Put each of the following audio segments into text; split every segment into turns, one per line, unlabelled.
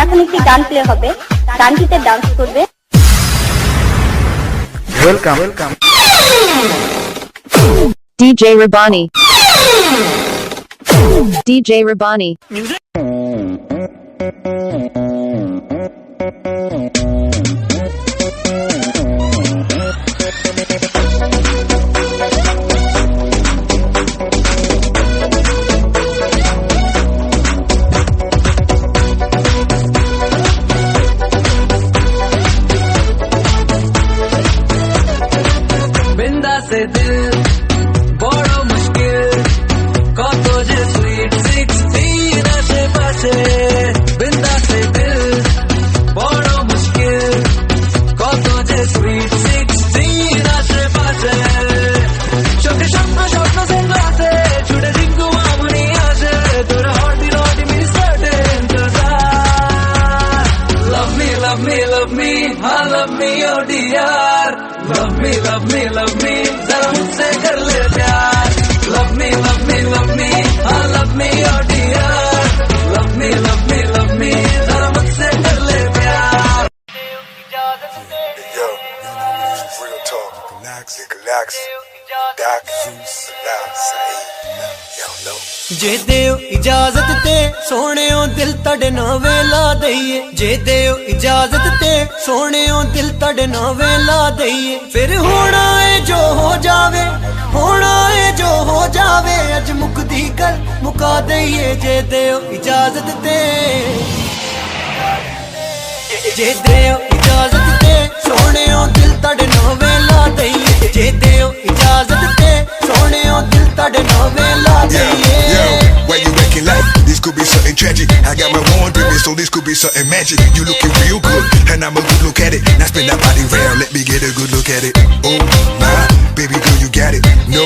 এখন একটি গান প্লে হবে, গানটিতে ডান্স করবে।
Welcome
DJ Rabani. DJ Rabani.
से दिल बड़ो मुश्किल कत जे स्वीट 16 आशेपाशे बिंदा से दिल बड़ो मुश्किल कत जे स्वीट 16 आशेपाशे चोखे স্বপ্ন স্বপ্ন সেন্দ্রাসে ছুটে জিঙ্গু মামনি আসে তোর হর্টি রটি মি সার্টেন love me love me love me हाँ love me oh dear love me love me love me जरा मुझसे कर ले प्यार love me love me love me हाँ love me oh dear love me love me love me जरा मुझसे कर ले प्यार
Yo, real talk, relax, Doc, yo, no.
जे देव इजाजत ते सोहणियों दिल तड़े ना वेला दईए जे देव इजाजत ते सोहणियों दिल तड़े ना वेला दईए फिर होना है जो हो जावे होना है जो हो जावे अज मुकदी कर मुका दईए जे देव इजाजत ते जे देव इजाजत ते सोहणियों दिल तड़े ना वेला दईए जे देव इजाजत ते सोहणियों दिल तड़े ना वेला दईए
Why you acting like this could be something tragic? I got my one baby, so this could be something magic. You looking real good, and I'm a good look at it. Now spin that body round, let me get a good look at it. Oh my, baby girl, you got it. No,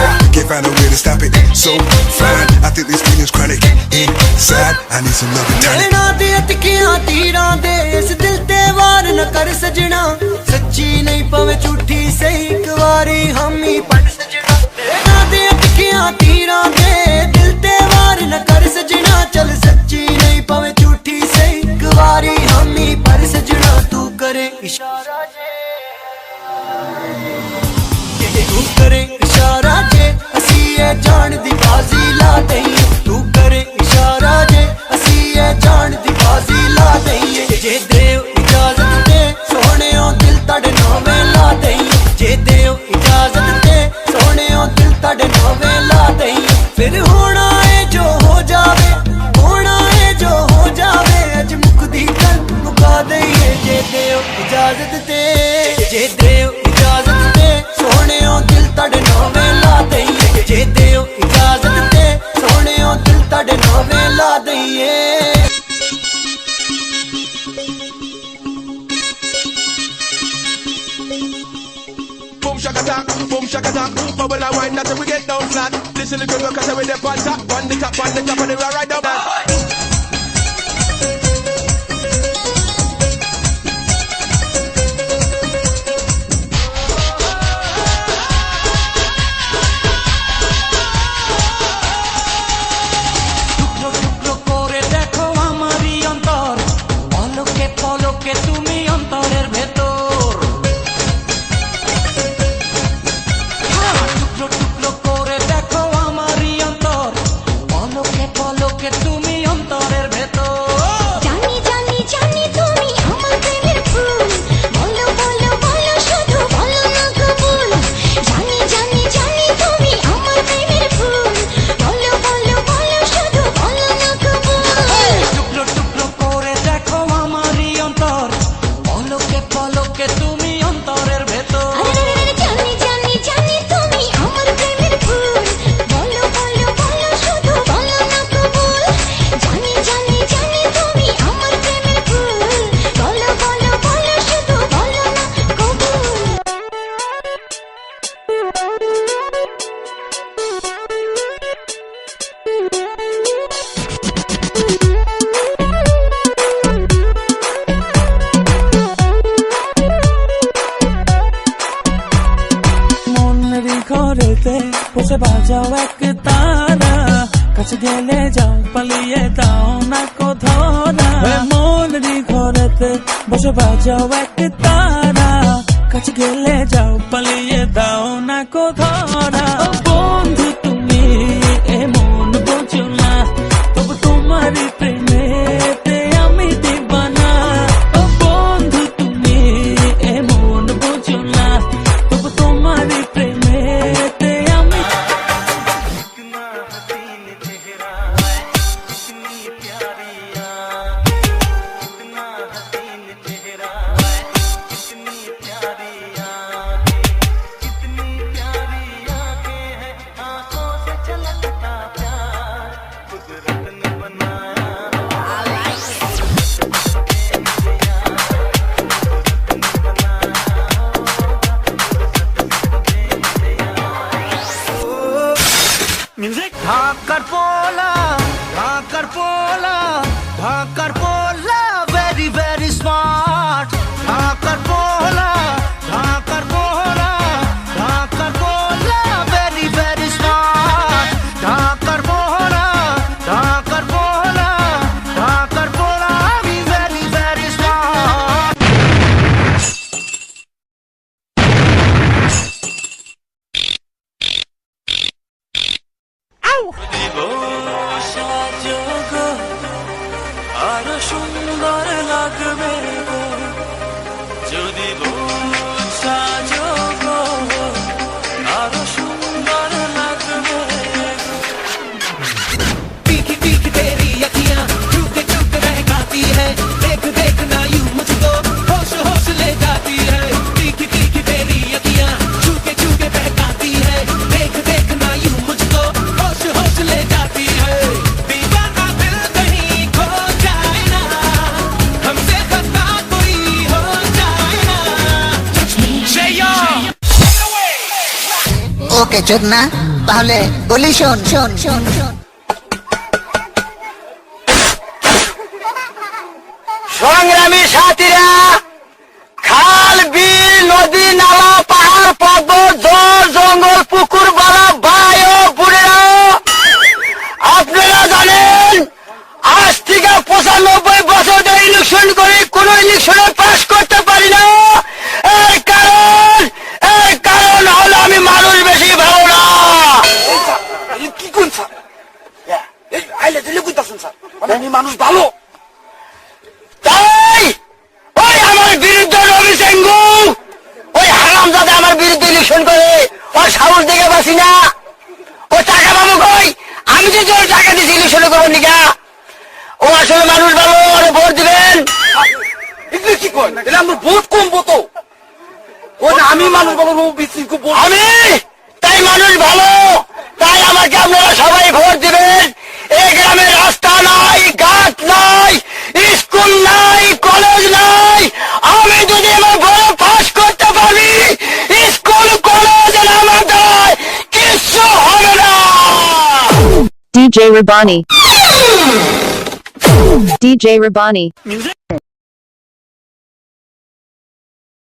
I can't find a way to stop it. So fine, I think this feeling's chronic. Inside, I need some love and tonic.
नैना दे तिखियां तीरां दे इस दिल ते वार न कर सजना सच्ची नहीं पवे झूठी सही एक वारी हम ही पढ़ सजना नैना दे तिखियां तीरां दे दिल ते वार न कर सजना चल सच्ची नहीं पवे झूठी सही एक वारी हम ही पढ़ सजना तू करे इशारा जे तू करे इशारा जे असी ये जान दी बाजी ला दईए तू करे इशारा जे असी ये जान दी बाजी ला दईए जे देव इजाजत ते सोहणियों दिल तड़े नोवे ला दईए जे देव इजाजत ते सोहणियों दिल तड़े नोवे ला दईए फिर होना है जो हो जावे होना है जो हो जावे अज मुकदी कर मुका दईए जे देव इजाजत ते जे देव इजाजत ते सोहणियों दिल तड़े नोवे ला दईए जे देव इजाजत ते सोहणियों दिल तड़े no way La दईए
boom shaka tak, bubble and wine until we get down flat. Listen to the good work, cause we're there on top, on the top, and we're right down back.
কাছে গেলে যাও পালিয়ে দাও না কোথাও না মনেরই ঘরেতে বসে বাজাও এক তারা কাছে গেলে যাও পালিয়ে দাও না কোথাও না ও বন্ধু তুমি এমন বোঝো না তবু তোমারই প্রেমেতে আমি দিবানা ও বন্ধু তুমি এমন বোঝো না তবু তোমারই প্রেমেতে আমি
ঢাকার পোলা ঢাকার পোলা ঢাকার পোলা ভেরি ভেরি স্মার্ট ঢাকার পোলা ঢাকার পোলা ঢাকার পোলা ভেরি ভেরি স্মার্ট ঢাকার পোলা ঢাকার পোলা ঢাকার পোলা আমি ভেরি ভেরি স্মার্ট
আরো সুন্দর লাগবে গো যদি সাজো গো আরো সুন্দর লাগবে
तीखी तीखी तेरी अखियां चुप चुप रह खाती है देख देख ना यूं मुझको होश होश ले जाती है तीखी तीखी तेरी अखियां चुके चुके बहकाती है देख देख ना यूं मुझको होश होश ले जाती है दीवाना दिल कहीं खो जाए ना हमसे खता कोई हो जाए ना
ওকে চোদ না তাহলে বলি শোন শোন শোন শোন
সংগ্রামী সাথীরা খাল বিল নদী নালা পাহাড় পর্বত জল জঙ্গল পুকুর বালা ভাই ও বুড়েরা আপনারা জানেন আজ থেকে 95 বছর ধরে ইলেকশন করে কোন ইলেকশনে পাস করতে পারি না এর কারণ হলো আমি মানুষ বেশি ভালো না কি কোন স্যার আইলে দিলে কইতাছেন স্যার আমি মানুষ ভালো তাই ওই আমার বিরুদ্ধে রবি সিংহু ওই হারামজাদা আমার বিরুদ্ধে ইলেকশন করে ওর সাহস দেখে বাসি না ও টাকা পাবো কই আমি যে জোর টাকা দিয়েছি ইলেকশন করবো নিকা ও আসলে মানুষ ভালো ওরে ভোট দিবেন এগুলো কি করেন আমার ভোট কমবো তো ও না আমি মানুষ ভালো আমি তাই মানুষ ভালো তাই আমাকে আপনারা সবাই ভোট দিবেন এই গ্রামে রাস্তা নাই ঘাট নাই স্কুল নাই কলেজ নাই আমি যদি আমার বড় পাস করতে পারি স্কুল কলেজ আমাদের কিছু হবে না
DJ Rabani. DJ Rabani.